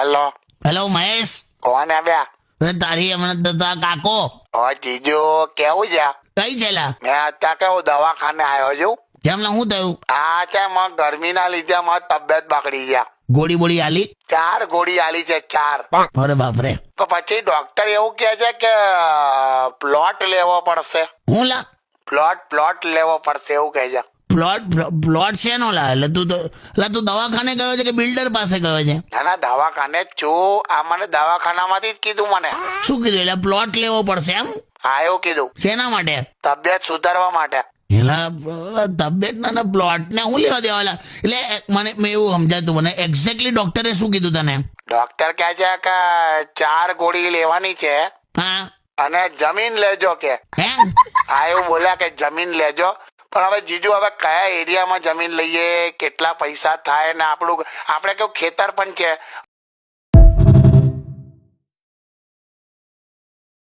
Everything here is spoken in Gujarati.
હેલો હેલો મહેશ, કોણ આવ્યા? તારી હમણાં કાકો ઓ જીજુ કેવું છે? કઈ છે લા? મેં અત્યારે કેવું દવાખાને આવ્યો છું. કેમ શું થયું? આ છે ગરમીના લીધે મારી તબિયત બગડી ગયા. ગોળી બોળી આલી? 4 ગોળી આલી છે 4. અરે બાપરે. તો પછી ડોક્ટર એવું કહે છે કે પ્લોટ લેવો પડશે. હું લા? પ્લોટ લેવો પડશે એવું કહે છે. પ્લોટ છે નો લા? એટલે તું દવાખાને ગયો છે કે બિલ્ડર પાસે ગયો છે? ના દવાખાને જ છું. આ મને દવાખાનામાંથી જ કીધું મને. શું કીધું? એટલે પ્લોટ લેવો પડશે એમ? હા એવું કીધું. શેના માટે? તબિયત સુધારવા માટે. એલા તબિયત ના પ્લોટ ને હું લેવા દેવા? એટલે મેં એવું સમજાતું મને એક્ઝેક્ટલી ડોક્ટરે શું કીધું તને? ડોક્ટર કહે છે કે 4 ગોળી લેવાની છે હા અને જમીન લેજો કે. હે? હા એવું બોલ્યા કે જમીન લેજો. પણ હવે જીજુ હવે કયા એરિયામાં જમીન લઈએ, કેટલા પૈસા થાય ને આપણે કેવું ખેતર પણ છે.